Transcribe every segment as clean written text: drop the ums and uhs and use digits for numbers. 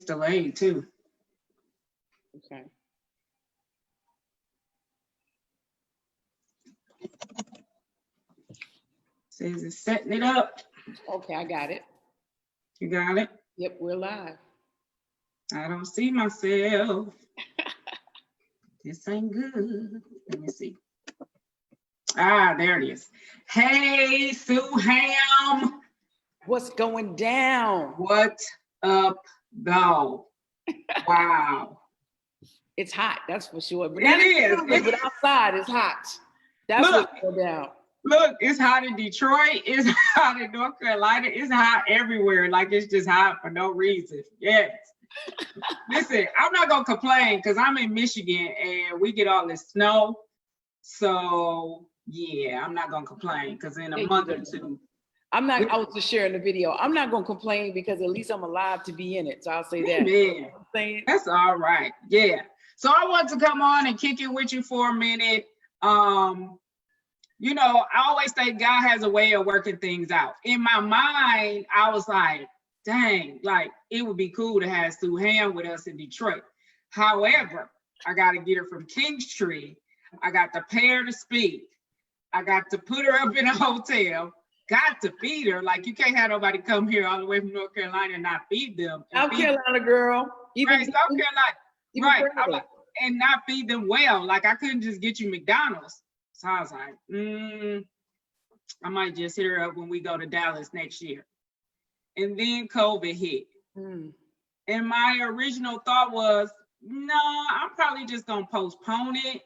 delayed too. Okay. Says it's setting it up. Okay, I got it. You got it? Yep, we're live. I don't see myself. This ain't good. Let me see. Ah, there it is. Hey, Sue Ham. What's going down? What up, though? Wow. It's hot, that's for sure. But It is. But outside it's hot. That's Look. what's going down. Look, it's hot in Detroit. It's hot in North Carolina. It's hot everywhere. Like it's just hot for no reason. Yes. Listen, I'm not gonna complain because I'm in Michigan and we get all this snow. So yeah, I'm not gonna complain because in a month or two. I was just sharing the video. I'm not gonna complain because at least I'm alive to be in it. So I'll say that. Man, that's all right. Yeah. So I want to come on and kick it with you for a minute. You know, I always think God has a way of working things out. In my mind, I was like, dang, like it would be cool to have Sue Ham with us in Detroit. However, I got to get her from Kingstree. I got to pay her to speak. I got to put her up in a hotel. Got to feed her. Like you can't have nobody come here all the way from North Carolina and not feed them. South Carolina girl. Right, South Carolina. Right. I'm like, and not feed them well. Like I couldn't just get you McDonald's. So I was like, I might just hit her up when we go to Dallas next year. And then COVID hit. And my original thought was, no, I'm probably just gonna postpone it.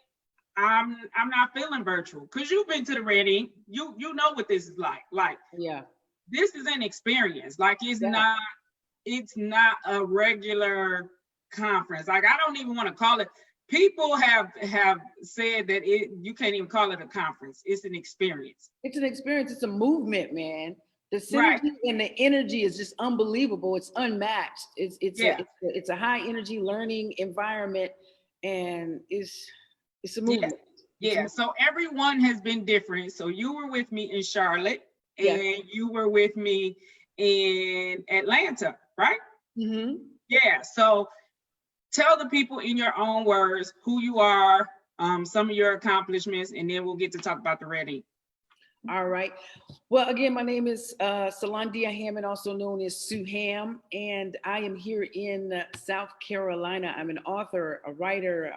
I'm not feeling virtual because you've been to the Red Ink. You know what this is like. Like, yeah, this is an experience. Like it's not a regular conference. Like I don't even want to call it. People have said that you can't even call it a conference. It's an experience. It's an experience. It's a movement, man. The synergy and the energy is just unbelievable. It's unmatched. It's a high energy learning environment, and it's a movement. Yeah. So everyone has been different. So you were with me in Charlotte, and you were with me in Atlanta, right? Mm-hmm. Yeah. So tell the people in your own words who you are, some of your accomplishments, and then we'll get to talk about the Red Ink. All right. Well, again, my name is Salandia Hammond, also known as Sue Ham, and I am here in South Carolina. I'm an author, a writer,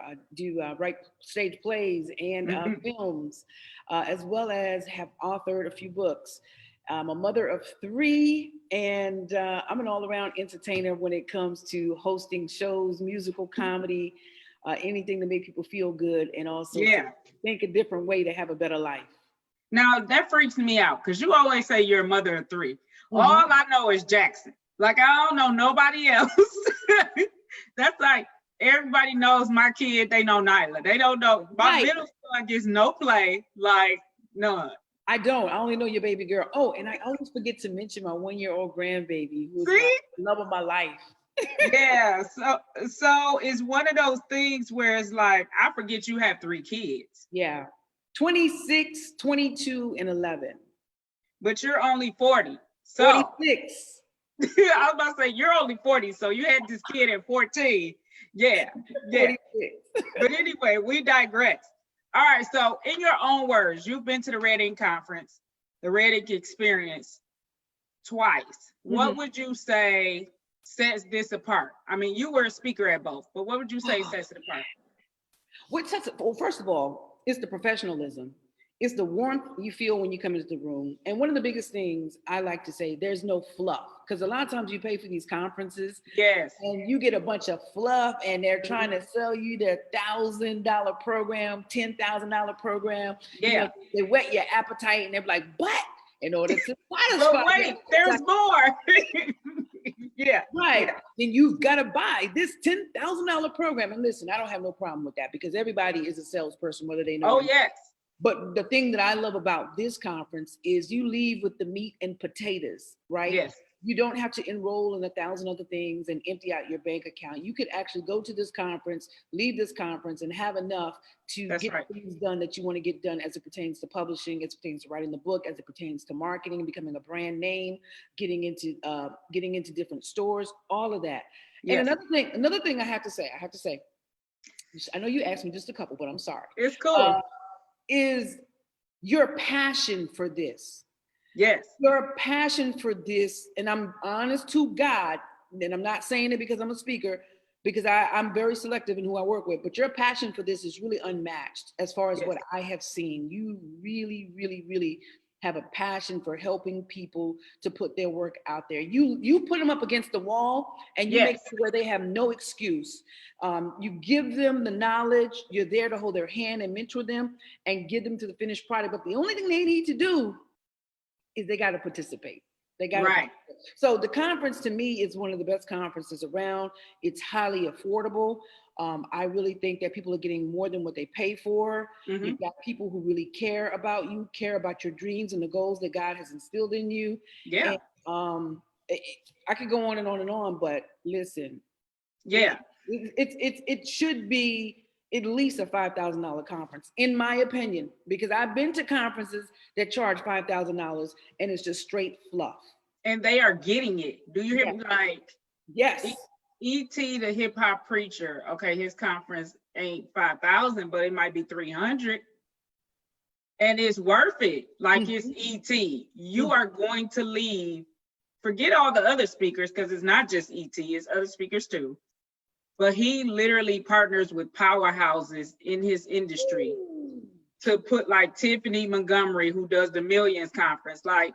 write stage plays and films, as well as have authored a few books. I'm a mother of 3, and I'm an all-around entertainer when it comes to hosting shows, musical comedy, anything to make people feel good, and also to think a different way to have a better life. Now that freaks me out because you always say you're a mother of 3. All I know is Jackson. Like I don't know nobody else. That's like everybody knows my kid. They know Nyla. They don't know my middle son gets no play. Like none. I don't. I only know your baby girl. Oh, and I always forget to mention my 1-year-old grandbaby, who's the love of my life. Yeah. So it's one of those things where it's like I forget you have 3 kids. Yeah. 26, 22, and 11. But you're only 40. So 46. I was about to say you're only 40, so you had this kid at 14. Yeah. 46. But anyway, we digress. All right, so in your own words, you've been to the Red Ink Conference, the Red Ink Experience twice. What would you say sets this apart? I mean, you were a speaker at both, but what would you say sets it apart? Well, first of all, it's the professionalism. It's the warmth you feel when you come into the room. And one of the biggest things I like to say, there's no fluff. Because a lot of times you pay for these conferences and you get a bunch of fluff and they're trying to sell you their $1,000 program, $10,000 program. Yeah. You know, they whet your appetite and they're like, but in order to satisfy but wait, there's more. Yeah. Right. Then you've got to buy this $10,000 program. And listen, I don't have no problem with that because everybody is a salesperson, whether they know. Oh, yes. But the thing that I love about this conference is you leave with the meat and potatoes, right? Yes. You don't have to enroll in 1,000 other things and empty out your bank account. You could actually go to this conference, leave this conference, and have enough to That's get right. things done that you want to get done as it pertains to publishing, as it pertains to writing the book, as it pertains to marketing, becoming a brand name, getting into different stores, all of that. Yes. And another thing I have to say, I know you asked me just a couple, but I'm sorry. It's cool. Is your passion for this. Yes. Your passion for this, and I'm honest to God, and I'm not saying it because I'm a speaker, because I'm very selective in who I work with, but your passion for this is really unmatched as far as what I have seen. You really, really, really have a passion for helping people to put their work out there. You put them up against the wall and you make it where they have no excuse. You give them the knowledge, you're there to hold their hand and mentor them and get them to the finished product. But the only thing they need to do is they got to participate. They got right. So the conference to me is one of the best conferences around. It's highly affordable. I really think that people are getting more than what they pay for. You've got people who really care about you, care about your dreams and the goals that God has instilled in you. Yeah. And, I could go on and on and on, but listen. Yeah. It should be at least a $5,000 conference, in my opinion, because I've been to conferences that charge $5,000 and it's just straight fluff. And they are getting it. Do you hear me? Like, yes. E.T. the hip hop preacher. Okay, his conference ain't 5,000, but it might be 300. And it's worth it. Like it's E.T. You are going to leave. Forget all the other speakers, because it's not just E.T., it's other speakers too. But he literally partners with powerhouses in his industry to put like Tiffany Montgomery, who does the Millions Conference. Like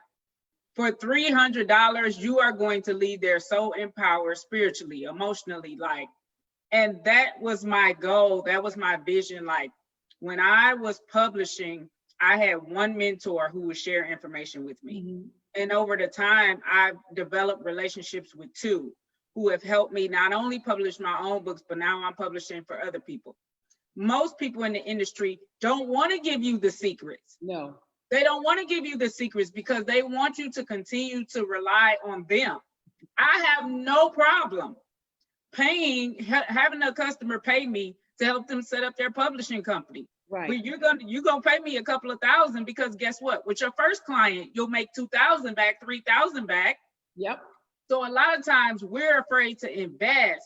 for $300, you are going to leave there so empowered spiritually, emotionally, like, and that was my goal. That was my vision. Like when I was publishing, I had one mentor who would share information with me. And over the time, I've developed relationships with two who have helped me not only publish my own books, but now I'm publishing for other people. Most people in the industry don't want to give you the secrets. No. They don't want to give you the secrets because they want you to continue to rely on them. I have no problem having a customer pay me to help them set up their publishing company. Right. But you're gonna pay me a couple of $1,000 because guess what? With your first client, you'll make $2,000 back, $3,000 back. Yep. So a lot of times we're afraid to invest.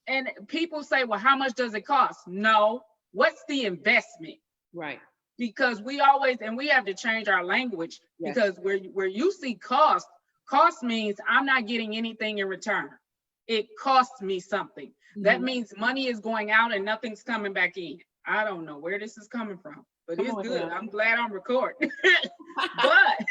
And people say, well, how much does it cost? No, what's the investment? Right. Because we have to change our language because where you see cost means I'm not getting anything in return. It costs me something. That means money is going out and nothing's coming back in. I don't know where this is coming from, but it's good. I'm glad I'm recording. But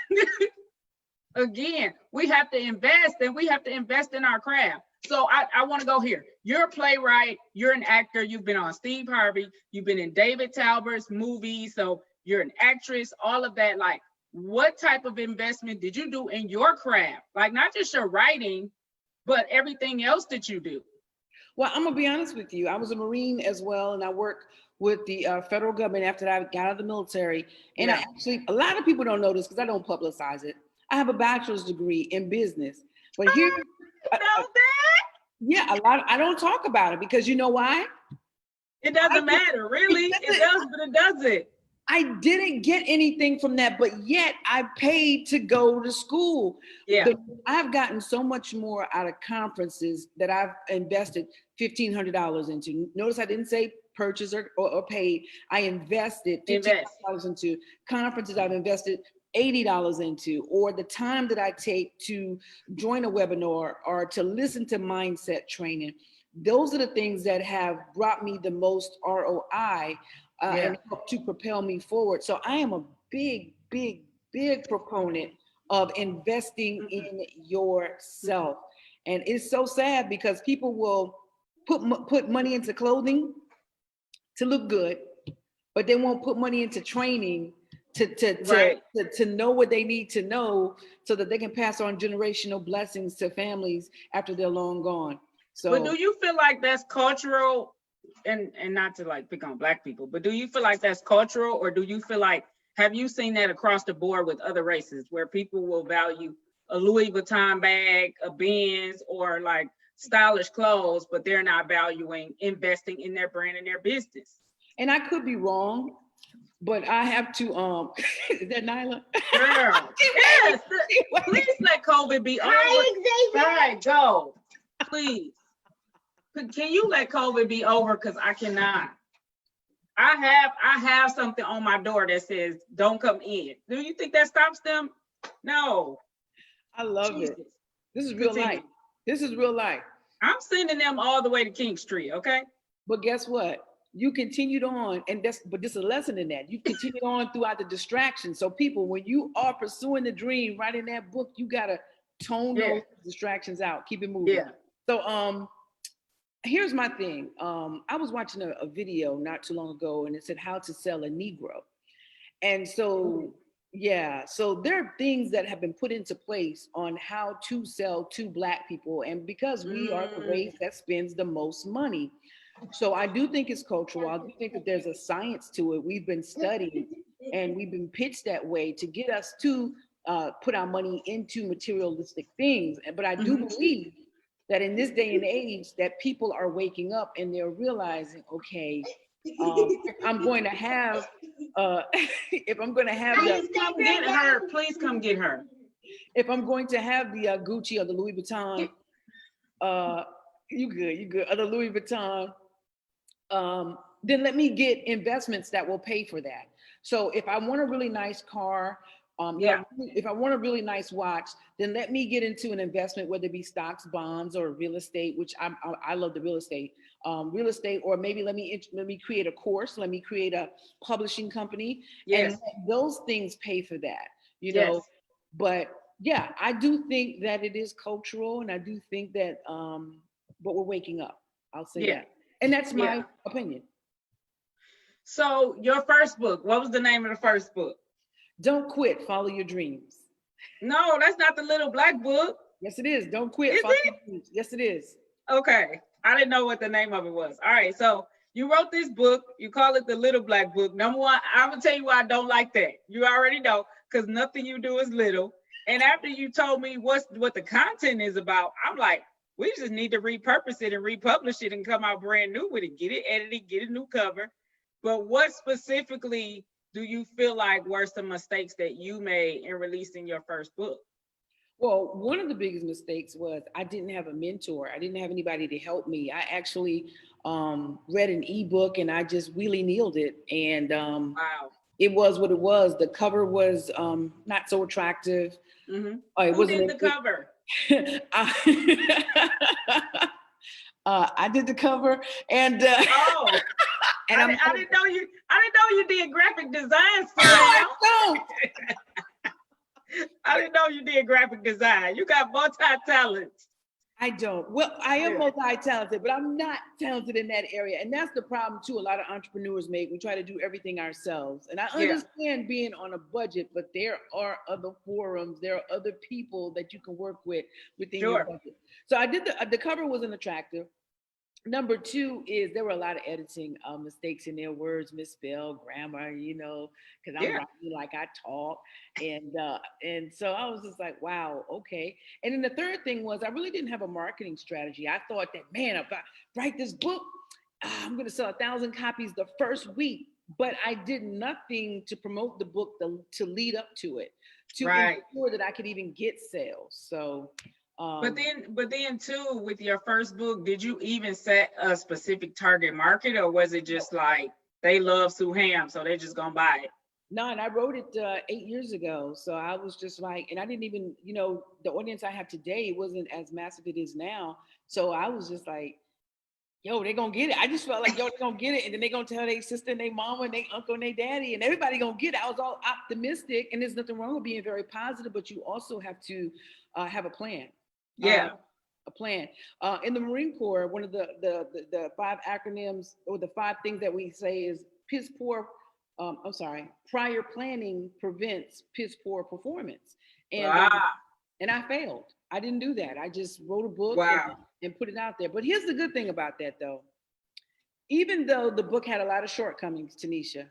again, we have to invest and we have to invest in our craft. So I want to go here. You're a playwright, you're an actor, you've been on Steve Harvey, you've been in David Talbert's movies, so you're an actress, all of that. Like, what type of investment did you do in your craft? Like, not just your writing, but everything else that you do. Well, I'm gonna be honest with you. I was a Marine as well, and I worked with the federal government after I got out of the military. And I actually, a lot of people don't know this because I don't publicize it. I have a bachelor's degree in business, but here, I don't talk about it because you know why? It doesn't matter, really. It does, but it doesn't. I didn't get anything from that, but yet I paid to go to school. Yeah. I've gotten so much more out of conferences that I've invested $1,500 into. Notice I didn't say purchase or paid. I invested $1,500 into conferences. I've invested $80 into, or the time that I take to join a webinar or to listen to mindset training. Those are the things that have brought me the most ROI and help to propel me forward. So I am a big proponent of investing in yourself. And it's so sad because people will put money into clothing to look good, but they won't put money into training to know what they need to know so that they can pass on generational blessings to families after they're long gone. So, but do you feel like that's cultural? And not to like pick on Black people, but do you feel like that's cultural, or do you feel like, have you seen that across the board with other races where people will value a Louis Vuitton bag, a Benz, or like stylish clothes, but they're not valuing investing in their brand and their business. And I could be wrong, but I have to, is that Nyla? Girl, yes, please let COVID be over. All right, go, please. Can you let COVID be over? Because I cannot. I have something on my door that says don't come in. Do you think that stops them? No. I love Jesus. it. This is real Continue. life. This is real life. I'm sending them all the way to King Street, okay? But guess what? You continued on, and but there's a lesson in that. You continued on throughout the distractions. So people, when you are pursuing the dream, writing that book, you gotta tone those distractions out, keep it moving. Yeah. So here's my thing. I was watching a video not too long ago, and it said how to sell a Negro. And so, yeah, so there are things that have been put into place on how to sell to Black people. And because we are the race that spends the most money. So I do think it's cultural. I do think that there's a science to it. We've been studied and we've been pitched that way to get us to put our money into materialistic things. But I do believe that in this day and age that people are waking up and they're realizing, okay, if I'm going to have, if I'm going to have please come get her. Please come get her. If I'm going to have the Gucci or the Louis Vuitton, you good, or the Louis Vuitton, then let me get investments that will pay for that. So if I want a really nice car, if I want a really nice watch, then let me get into an investment, whether it be stocks, bonds, or real estate, which I love the real estate, or maybe let me create a course, let me create a publishing company, and let those things pay for that, you know. But yeah, I do think that it is cultural, and I do think that, but we're waking up. I'll say that, and that's my opinion. So your first book, what was the name of the first book? Don't Quit, Follow Your Dreams. No, that's not the Little Black Book. Yes, it is. Don't Quit, Follow Your Dreams. Yes, it is. Okay, I didn't know what the name of it was. All right, so you wrote this book. You call it the Little Black Book. Number one, I'm gonna tell you why I don't like that. You already know, because nothing you do is little. And after you told me what the content is about, I'm like, we just need to repurpose it and republish it and come out brand new with it. Get it edited, get a new cover. But what specifically do you feel like were some mistakes that you made in releasing your first book? Well, one of the biggest mistakes was I didn't have a mentor. I didn't have anybody to help me. I actually read an ebook and I just willy-nilled it. And wow. It was what it was. The cover was not so attractive. Who did the cover? I did the cover, and and I didn't know you did graphic design. I don't. I didn't know you did graphic design. You got multi-talents. I don't. Well, I am multi-talented, but I'm not talented in that area. And that's the problem too. A lot of entrepreneurs make. We try to do everything ourselves. And I understand being on a budget, but there are other forums. There are other people that you can work with within your budget. So I did the cover wasn't attractive. Number two is there were a lot of editing mistakes in there, words misspelled, grammar, you know, because I'm writing like I talk. And so I was just like, wow, okay. And then the third thing was I really didn't have a marketing strategy. I thought that, man, if I write this book, I'm going to sell 1,000 copies the first week. But I did nothing to promote the book to lead up to it, to ensure that I could even get sales. So but then too, with your first book, did you even set a specific target market, or was it just like they love Sue Ham, so they're just gonna buy it? No, and I wrote it 8 years ago. So I was just like, and I didn't even, you know, the audience I have today wasn't as massive it is now. So I was just like, yo, they're gonna get it. I just felt like, yo, they're gonna get it. And then they're gonna tell their sister and their mama and their uncle and their daddy, and everybody gonna get it. I was all optimistic, and there's nothing wrong with being very positive, but you also have to have a plan. A plan. In the Marine Corps, one of the 5 acronyms or the 5 things that we say is prior planning prevents piss poor performance. And I failed. I didn't do that. I just wrote a book and put it out there. But here's the good thing about that though. Even though the book had a lot of shortcomings, Tanisha,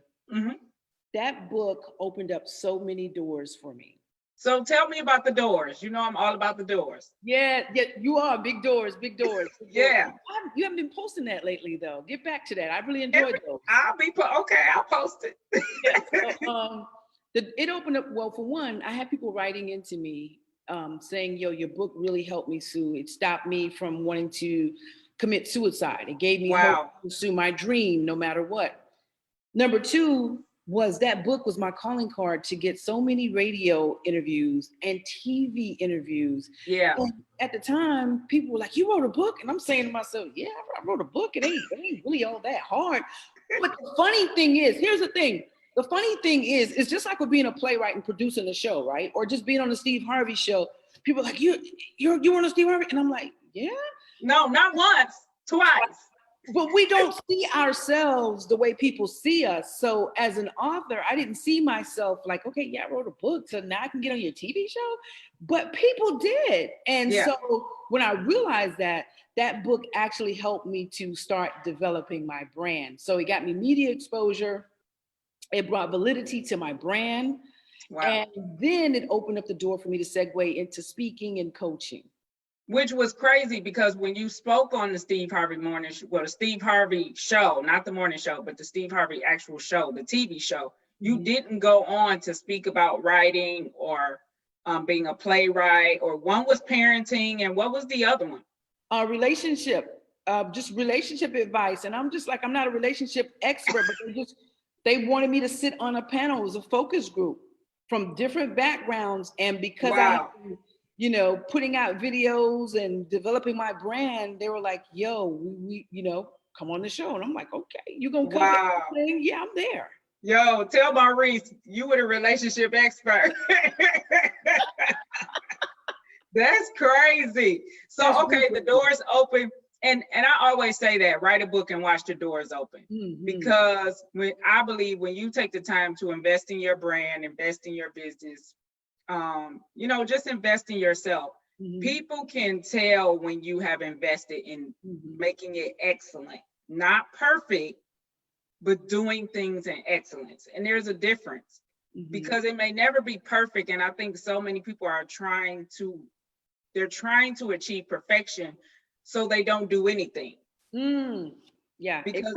that book opened up so many doors for me. So tell me about the doors. You know, I'm all about the doors. Yeah, you are. Big doors, big doors. Big Yeah. doors. You haven't been posting that lately, though. Get back to that. I really Every- enjoyed those. okay. I'll post it. Yeah. So, it opened up, well, for one, I had people writing into me saying, yo, your book really helped me, Sue. It stopped me from wanting to commit suicide. It gave me hope Wow. to pursue my dream no matter what. Number two was that book was my calling card to get so many radio interviews and TV interviews. Yeah. And at the time, people were like, you wrote a book? And I'm saying to myself, yeah, I wrote a book. It ain't really all that hard. But the funny thing is, here's the thing. The funny thing is, it's just like with being a playwright and producing a show, right? Or just being on the Steve Harvey show. People are like, you on a Steve Harvey? And I'm like, yeah. No, not once, twice. But we don't see ourselves the way people see us. So as an author, I didn't see myself like, okay, yeah, I wrote a book, so now I can get on your TV show. But people did. And so when I realized that, that book actually helped me to start developing my brand. So it got me media exposure. It brought validity to my brand. Wow. And then it opened up the door for me to segue into speaking and coaching. Which was crazy because when you spoke on the Steve Harvey the Steve Harvey show, not the morning show, but the Steve Harvey actual show, the TV show, you didn't go on to speak about writing or being a playwright, or one was parenting, and what was the other one? Relationship, just relationship advice. And I'm just like, I'm not a relationship expert, but they wanted me to sit on a panel. It was a focus group from different backgrounds. And because Wow. putting out videos and developing my brand, they were like, yo, we come on the show. And I'm like, okay, you gonna come? Wow. Yeah, I'm there. Yo, tell Maurice, you were the relationship expert. That's crazy. So, okay, the doors open. And I always say that, write a book and watch the doors open. Mm-hmm. Because I believe when you take the time to invest in your brand, invest in your business, just invest in yourself. Mm-hmm. People can tell when you have invested in making it excellent, not perfect, but doing things in excellence. And there's a difference because it may never be perfect. And I think so many people are trying to achieve perfection, so they don't do anything. Yeah, because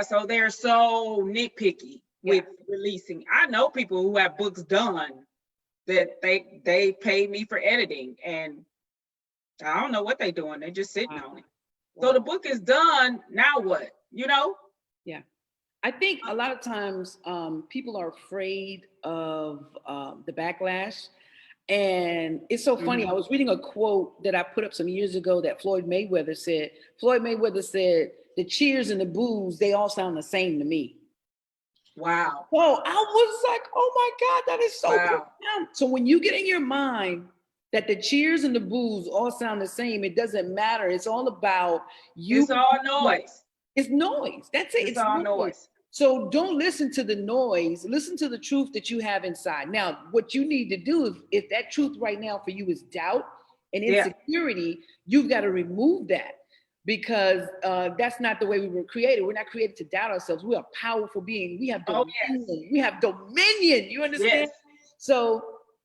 so they're so nitpicky with releasing. I know people who have books done that they paid me for editing, and I don't know what they're doing. They're just sitting on it. So the book is done. Now what? Yeah. I think a lot of times people are afraid of the backlash. And it's so funny. I was reading a quote that I put up some years ago that Floyd Mayweather said. Floyd Mayweather said, the cheers and the boos, they all sound the same to me. Wow. So I was like, oh my God, that is so profound. So when you get in your mind that the cheers and the boos all sound the same, it doesn't matter. It's all about you. It's all noise. It's noise. That's it. It's all noise. So don't listen to the noise. Listen to the truth that you have inside. Now, what you need to do, if that truth right now for you is doubt and insecurity, you've got to remove that, because that's not the way we were created. We're not created to doubt ourselves. We are powerful beings. We have dominion. We have dominion. You understand? Yes. So.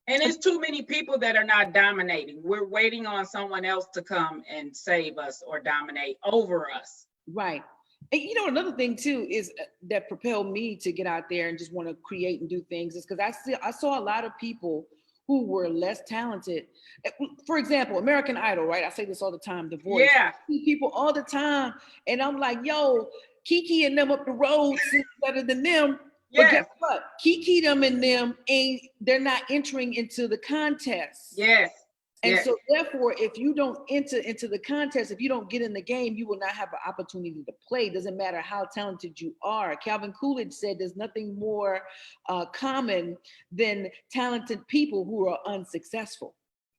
And there's too many people that are not dominating. We're waiting on someone else to come and save us or dominate over us. Right. And another thing too is that propelled me to get out there and just want to create and do things is because I saw a lot of people who were less talented. For example, American Idol, right? I say this all the time, The Voice. Yeah. I see people all the time. And I'm like, yo, Kiki and them up the road is better than them. But guess what? Kiki them and them they're not entering into the contest. Yes. And so therefore, if you don't enter into the contest, if you don't get in the game, you will not have an opportunity to play. It doesn't matter how talented you are. Calvin Coolidge said there's nothing more common than talented people who are unsuccessful.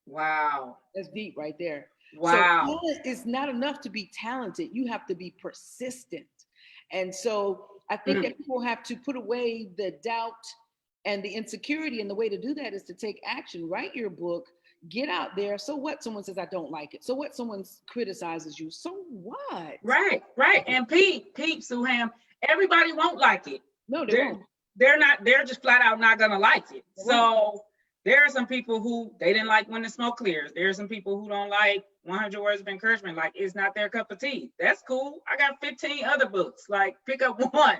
Wow. That's deep right there. Wow. So it's not enough to be talented. You have to be persistent. And so I think that people have to put away the doubt and the insecurity. And the way to do that is to take action. Write your book. Get out there. So what? Someone says, I don't like it. So what? Someone criticizes you. So what? Right. And Pete Suham, everybody won't like it. No, they won't. They're just flat out not going to like it. So There are some people who they didn't like When the Smoke Clears. There are some people who don't like 100 Words of Encouragement. Like, it's not their cup of tea. That's cool. I got 15 other books. Like, pick up one.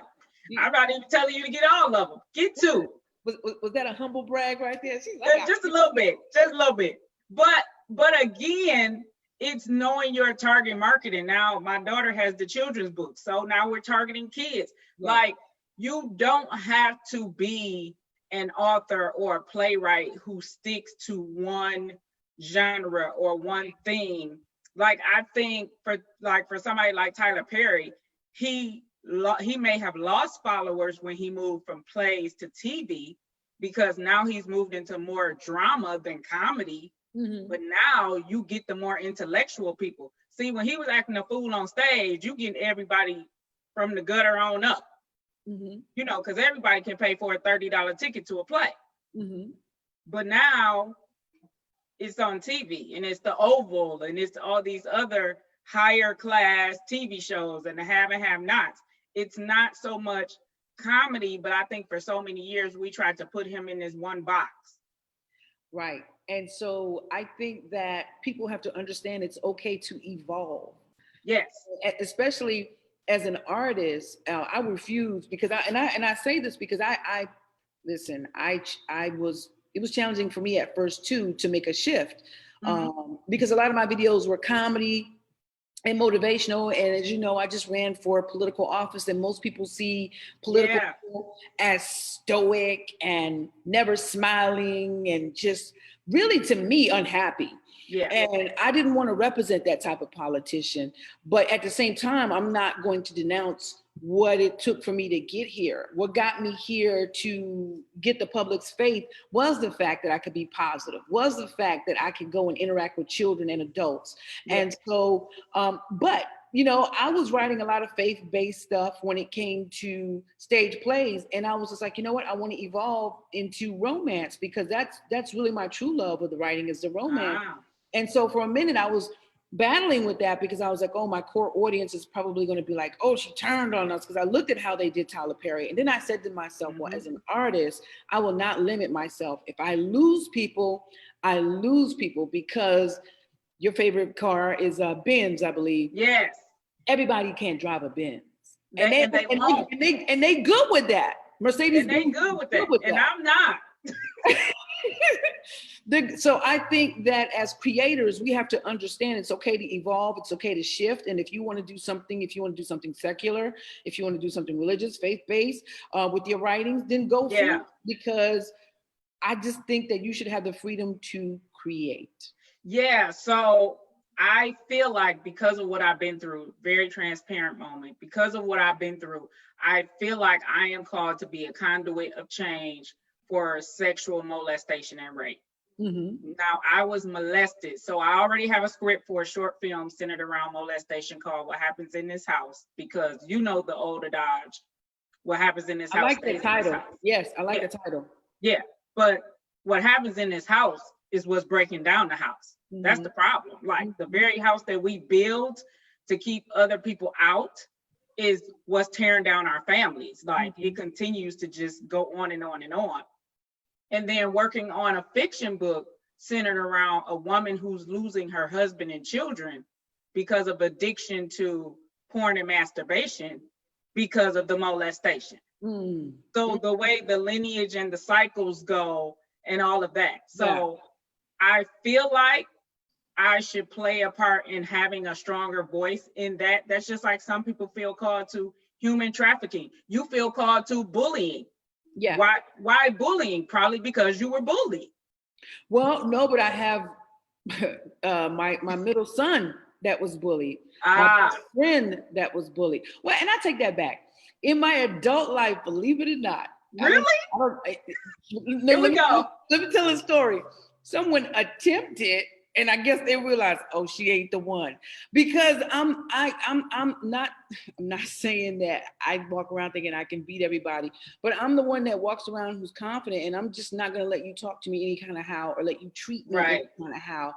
I'm not even telling you to get all of them. Get two. Was that a humble brag right there? She's like, Just a little bit. Just a little bit. But again, it's knowing your target market. And now my daughter has the children's books. So now we're targeting kids. Right. Like, you don't have to be an author or a playwright who sticks to one genre or one theme. Like, I think for somebody like Tyler Perry, he may have lost followers when he moved from plays to TV, because now he's moved into more drama than comedy. Mm-hmm. But now you get the more intellectual people. See, when he was acting a fool on stage, you get everybody from the gutter on up. Mm-hmm. You know, because everybody can pay for a $30 ticket to a play. Mm-hmm. But now it's on TV, and it's the Oval, and it's all these other higher class TV shows, and the have and have nots. It's not so much comedy, but I think for so many years we tried to put him in this one box. Right. And so I think that people have to understand it's okay to evolve. Yes. Especially as an artist, I refuse, because I say this because I listen, it was challenging for me at first too, to make a shift, because a lot of my videos were comedy and motivational. And as you know, I just ran for political office, and most people see political as stoic and never smiling and just really, to me, unhappy. Yeah. And I didn't want to represent that type of politician. But at the same time, I'm not going to denounce what it took for me to get here. What got me here to get the public's faith was the fact that I could be positive, was the fact that I could go and interact with children and adults. Yeah. And so, but you know, I was writing a lot of faith-based stuff when it came to stage plays. And I was just like, you know what? I want to evolve into romance, because that's really my true love of the writing, is the romance. Wow. And so for a minute I was battling with that, because I was like, oh, my core audience is probably going to be like, oh, she turned on us, because I looked at how they did Tyler Perry. And then I said to myself, well, as an artist, I will not limit myself. If I lose people, I lose people, because your favorite car is a Benz, I believe. Yes. Everybody can't drive a Benz. And they good with that. Mercedes. And they good with that. And I'm not. So I think that as creators, we have to understand it's okay to evolve, it's okay to shift. And if you want to do something secular, if you want to do something religious, faith-based with your writings, then go for it. Because I just think that you should have the freedom to create. Yeah, so I feel like, because of what I've been through, very transparent moment, because of what I've been through, I feel like I am called to be a conduit of change for sexual molestation and rape. Mm-hmm. Now, I was molested, so I already have a script for a short film centered around molestation called What Happens in This House, because you know the old adage, what happens in this house. I like the title. Yes, I like the title. Yeah, but what happens in this house is what's breaking down the house. Mm-hmm. That's the problem. Like, the very house that we build to keep other people out is what's tearing down our families. Like, it continues to just go on and on and on. And then working on a fiction book centered around a woman who's losing her husband and children because of addiction to porn and masturbation because of the molestation. So the way the lineage and the cycles go and all of that. So I feel like I should play a part in having a stronger voice in that. That's just like some people feel called to human trafficking. You feel called to bullying. Yeah. Why bullying? Probably because you were bullied. Well, no, but I have my middle son that was bullied. My best friend that was bullied. Well, and I take that back. In my adult life, believe it or not. Really? Let me tell a story. Someone attempted, and I guess they realized, oh, she ain't the one. Because I'm not saying that I walk around thinking I can beat everybody, but I'm the one that walks around who's confident, and I'm just not gonna let you talk to me any kind of how, or let you treat me any kind of how.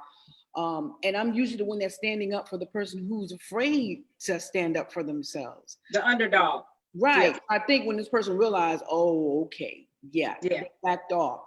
And I'm usually the one that's standing up for the person who's afraid to stand up for themselves. The underdog. Right. Yeah. I think when this person realized, oh, okay, they backed off.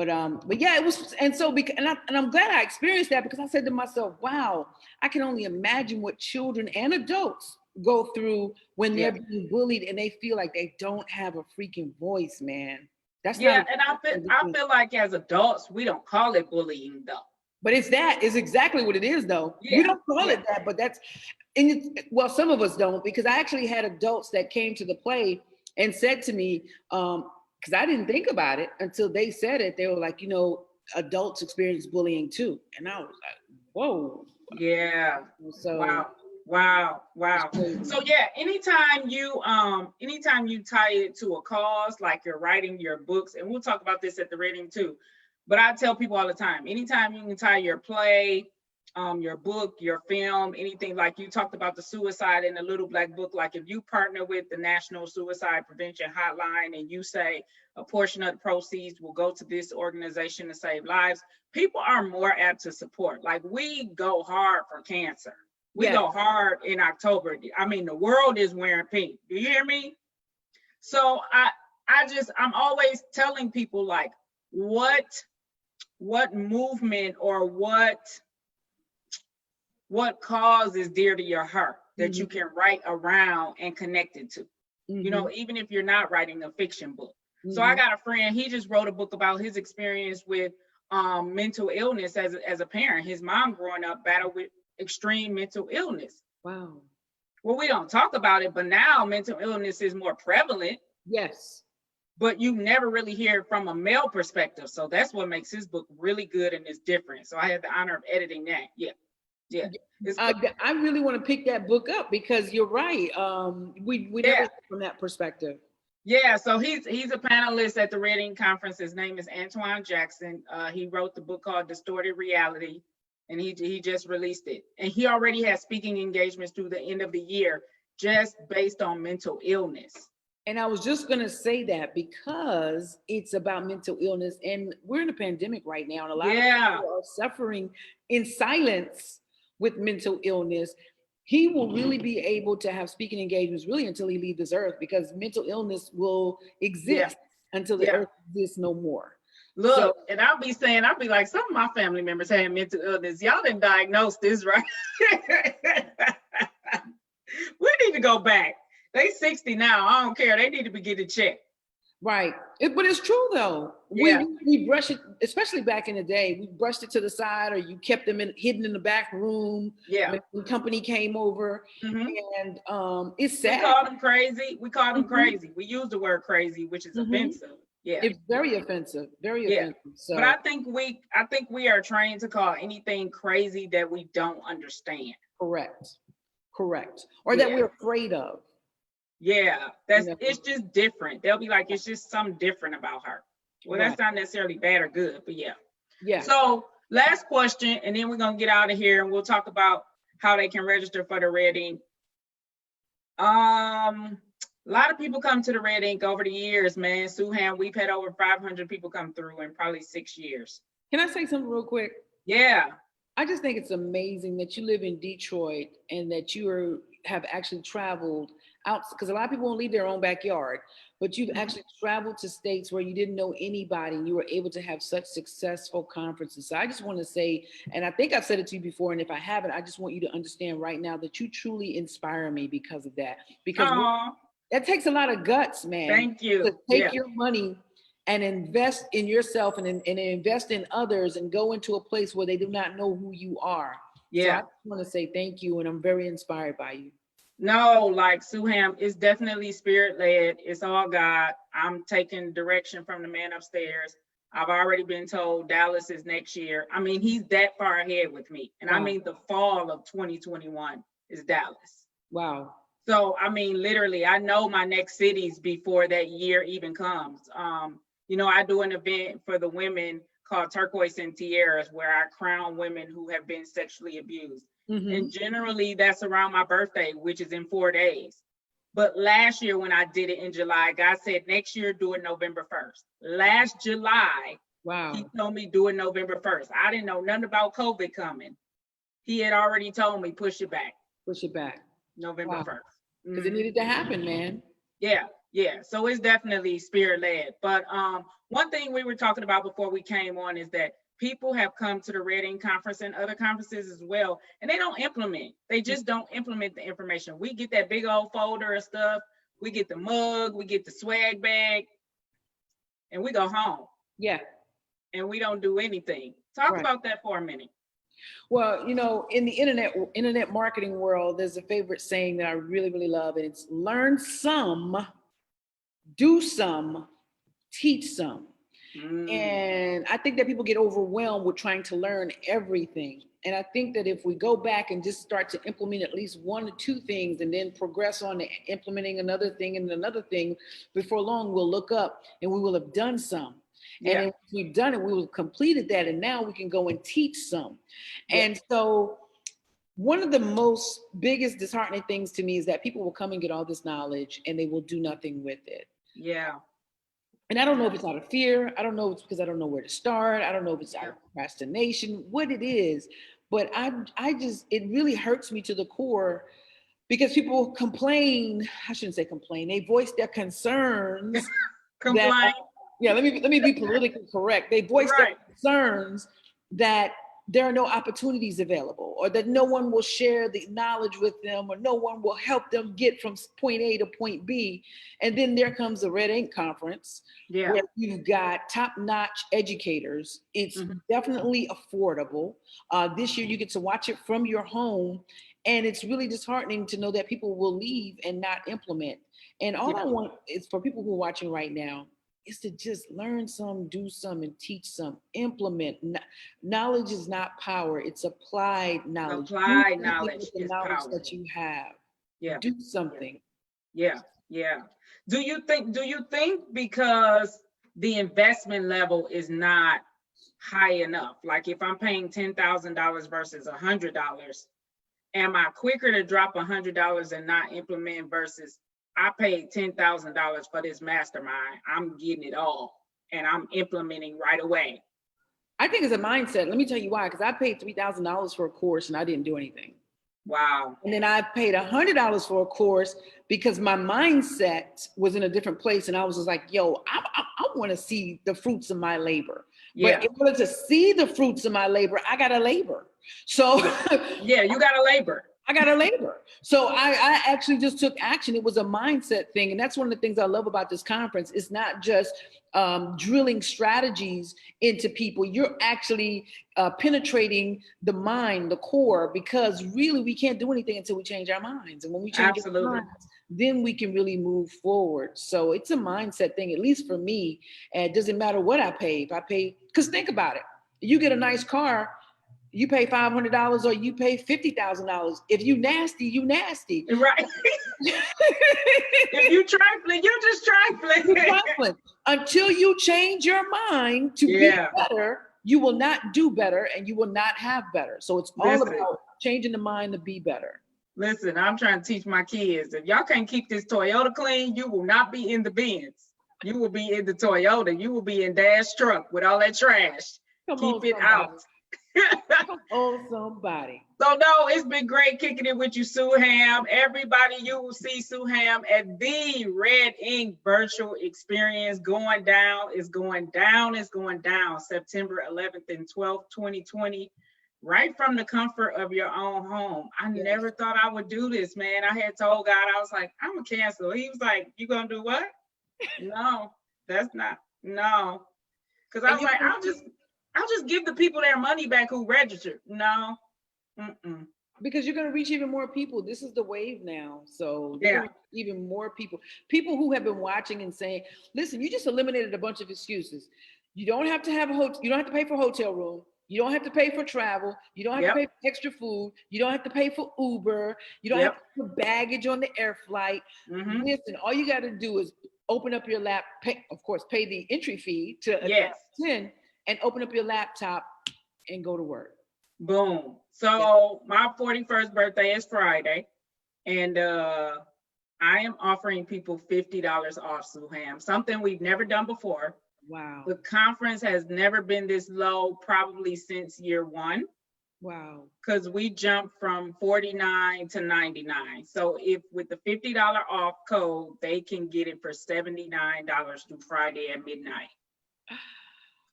But yeah, it was, and so because, and I'm glad I experienced that, because I said to myself, wow, I can only imagine what children and adults go through when they're being bullied and they feel like they don't have a freaking voice, man. That's Yeah, not. and I feel like as adults, we don't call it bullying though. But it's exactly what it is though. Yeah, We don't call it that, but that's, and well, some of us don't, because I actually had adults that came to the play and said to me, because I didn't think about it until they said it. They were like, adults experience bullying too. And I was like, whoa. Yeah. So wow. So yeah, anytime you tie it to a cause, like you're writing your books, and we'll talk about this at the reading too. But I tell people all the time, anytime you can tie your play, your book, your film, anything, like you talked about the suicide in the Little Black Book, like if you partner with the National Suicide Prevention Hotline and you say a portion of the proceeds will go to this organization to save lives, people are more apt to support. Like we go hard for cancer. We go hard in October. I mean, the world is wearing pink. Do you hear me? So I'm always telling people, like, what movement or what cause is dear to your heart that you can write around and connect it to, even if you're not writing a fiction book. So I got a friend, he just wrote a book about his experience with mental illness as a parent. His mom growing up battled with extreme mental illness. Wow. Well, we don't talk about it, but now mental illness is more prevalent. Yes. But you never really hear it from a male perspective. So that's what makes his book really good and it's different. So I had the honor of editing that. Yeah. I really want to pick that book up, because you're right. We never from that perspective. Yeah, so he's a panelist at the Reading Conference. His name is Antoine Jackson. He wrote the book called Distorted Reality, and he just released it. And he already has speaking engagements through the end of the year, just based on mental illness. And I was just going to say that, because it's about mental illness, and we're in a pandemic right now, and a lot of people are suffering in silence with mental illness. He will really be able to have speaking engagements really until he leaves this earth, because mental illness will exist until the earth exists no more. Look, and I'll be like, some of my family members had mental illness. Y'all didn't diagnose this, right? We need to go back. They 60 now. I don't care. They need to be getting checked. Right. But it's true though. We brush it, especially back in the day, we brushed it to the side, or you kept them hidden in the back room. When company came over. And it's sad. We called them crazy. We use the word crazy, which is offensive. Yeah. It's very offensive. Very offensive. So. But I think we are trained to call anything crazy that we don't understand. Correct. Or that we're afraid of. Yeah, it's just different. They'll be like, it's just something different about her. Well, that's not necessarily bad or good, but yeah. So last question, and then we're gonna get out of here, and we'll talk about how they can register for the Red Ink. A lot of people come to the Red Ink over the years, man. Suham, we've had over 500 people come through in probably 6 years. Can I say something real quick? Yeah. I just think it's amazing that you live in Detroit and that you have actually traveled out, because a lot of people won't leave their own backyard, but you've actually traveled to states where you didn't know anybody, and you were able to have such successful conferences. So I just want to say, and I think I've said it to you before, and if I haven't, I just want you to understand right now that you truly inspire me because of that. Because that takes a lot of guts, man. Thank you. To take your money and invest in yourself and invest in others and go into a place where they do not know who you are. Yeah. So I just want to say thank you, and I'm very inspired by you. No, like Suham, it's definitely spirit-led. It's all God. I'm taking direction from the man upstairs. I've already been told Dallas is next year. I mean, he's that far ahead with me. And I mean, the fall of 2021 is Dallas. Wow. So, I mean, literally, I know my next cities before that year even comes. I do an event for the women called Turquoise and Tiaras, where I crown women who have been sexually abused. And generally that's around my birthday, which is in 4 days. But last year when I did it in July, God said, next year, do it November 1st. Last July, he told me do it November 1st. I didn't know nothing about COVID coming. He had already told me, push it back. Push it back. November 1st. Because it needed to happen, man. Yeah. Yeah, so it's definitely spirit led. But one thing we were talking about before we came on is that people have come to the Red Ink Conference and other conferences as well, and they don't implement. They just don't implement the information. We get that big old folder of stuff. We get the mug, we get the swag bag, and we go home. Yeah. And we don't do anything. Talk Right. about that for a minute. Well, in the internet marketing world, there's a favorite saying that I really, really love, and it's learn some, do some, teach some. And I think that people get overwhelmed with trying to learn everything. And I think that if we go back and just start to implement at least 1 or 2 things and then progress on to implementing another thing and another thing, before long we'll look up and we will have done some. Yeah. And if we've done it, we will have completed that, and now we can go and teach some. Yeah. And so one of the most biggest disheartening things to me is that people will come and get all this knowledge and they will do nothing with it. Yeah. And I don't know if it's out of fear. I don't know if it's because I don't know where to start. I don't know if it's out of procrastination, what it is. But it really hurts me to the core, because people complain. I shouldn't say complain. They voice their concerns. Complain. Let me be politically correct. They voice their concerns that there are no opportunities available, or that no one will share the knowledge with them, or no one will help them get from point A to point B. And then there comes the Red Ink Conference, where you've got top-notch educators. It's definitely affordable. This year you get to watch it from your home, and it's really disheartening to know that people will leave and not implement. And all I want is for people who are watching right now is to just learn some, do some, and teach some, implement. Knowledge is not power, it's applied knowledge. Applied knowledge the is knowledge power. that you have. Yeah. Do something. Yeah. Do you think because the investment level is not high enough? Like if I'm paying $10,000 versus $100, am I quicker to drop $100 and not implement versus I paid $10,000 for this mastermind, I'm getting it all and I'm implementing right away? I think it's a mindset. Let me tell you why. Because I paid $3,000 for a course and I didn't do anything. Wow. And then I paid $100 for a course because my mindset was in a different place. And I was just like, yo, I want to see the fruits of my labor. Yeah. But in order to see the fruits of my labor, I got to labor. So yeah, you got to labor. I got to labor. So I actually just took action. It was a mindset thing. And that's one of the things I love about this conference. It's not just drilling strategies into people. You're actually penetrating the mind, the core, because really we can't do anything until we change our minds. And when we change our minds, then we can really move forward. So it's a mindset thing, at least for me. And it doesn't matter what I pay. If I pay, because think about it. You get a nice car, you pay $500 or you pay $50,000. If you nasty, you nasty. Right. If you trifling, you just trifling. You're trifling. Until you change your mind to be better, you will not do better and you will not have better. So it's all about changing the mind to be better. Listen, I'm trying to teach my kids, if y'all can't keep this Toyota clean, you will not be in the Benz. You will be in the Toyota. You will be in Dad's truck with all that trash. Keep it out. Oh, somebody. So no, it's been great kicking it with you, Suham. Everybody, you will see Suham at the Red Ink virtual experience going down. It's going down September 11th and 12th, 2020, right from the comfort of your own home. I never thought I would do this, man. I had told God, I was like, I'm gonna cancel. He was like, you gonna do what? No, that's not, no. Cause I was like, I'll just give the people their money back who registered. No. Because you're going to reach even more people. This is the wave now. So even more people who have been watching and saying, listen, you just eliminated a bunch of excuses. You don't have to have you don't have to pay for hotel room. You don't have to pay for travel. You don't have to pay for extra food. You don't have to pay for Uber. You don't have to pay for baggage on the air flight. Listen, all you got to do is open up your pay the entry fee to attend and open up your laptop and go to work. Boom. So my 41st birthday is Friday, and I am offering people $50 off, Suham, something we've never done before. Wow. The conference has never been this low, probably since year one. Wow. because we jumped from 49 to 99. So if with the $50 off code, they can get it for $79 through Friday at midnight.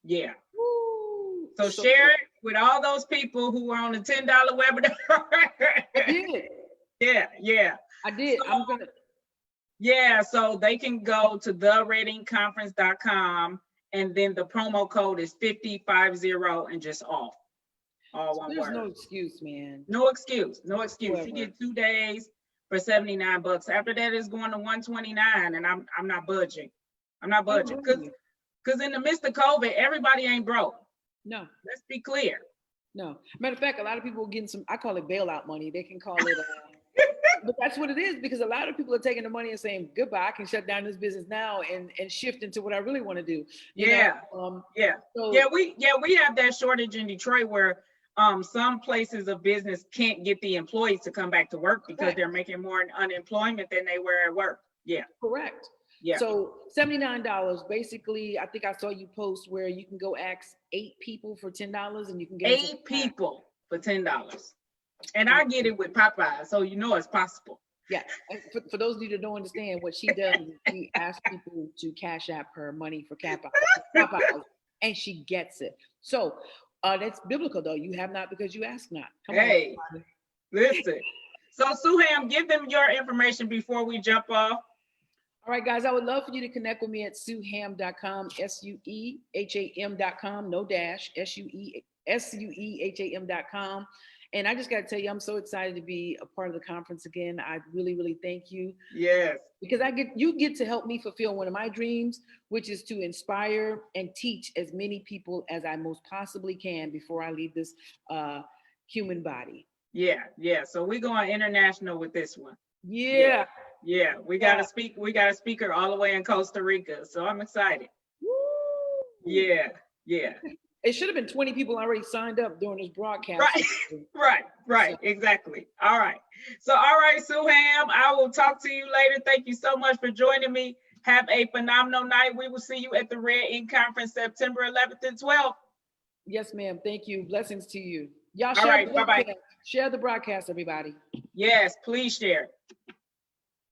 Yeah. Woo. So share it with all those people who are on the $10 webinar. I did. Yeah. I did. So, yeah, so they can go to theredingconference.com, and then the promo code is 5050 and just off. All one There's word. no excuse, man. No excuse. You Whatsoever. get 2 days for $79. After that, it's going to $129, and I'm not budging. I'm not budging because in the midst of COVID, everybody ain't broke. No. Let's be clear. No. Matter of fact, a lot of people are getting some, I call it bailout money. They can call it, but that's what it is, because a lot of people are taking the money and saying, goodbye, I can shut down this business now and shift into what I really want to do. Yeah. So, We have that shortage in Detroit where some places of business can't get the employees to come back to work because they're making more in unemployment than they were at work. Yeah. Correct. Yeah. So $79, basically, I think I saw you post where you can go ask 8 people for $10 and you can get 8 people for $10. And I get it with Popeyes, so you know it's possible. Yeah. For those of you that don't understand, what she does is she asks people to cash app her money for Popeyes, and she gets it. So that's biblical, though. You have not because you ask not. Come on. Listen. So Suham, give them your information before we jump off. All right, guys, I would love for you to connect with me at sueham.com, SUEHAM.com, no dash, SUEHAM.com. And I just got to tell you, I'm so excited to be a part of the conference again. I really, really thank you. Yes. Because you get to help me fulfill one of my dreams, which is to inspire and teach as many people as I most possibly can before I leave this human body. Yeah. So we're going international with this one. Yeah. We got a speaker all the way in Costa Rica. So I'm excited. Woo. Yeah. It should have been 20 people already signed up during this broadcast. Right. Exactly. All right. So, all right, Suham, I will talk to you later. Thank you so much for joining me. Have a phenomenal night. We will see you at the Red Ink Conference September 11th and 12th. Yes, ma'am. Thank you. Blessings to you. Y'all all right, bye-bye. Share the broadcast, everybody. Yes, please share.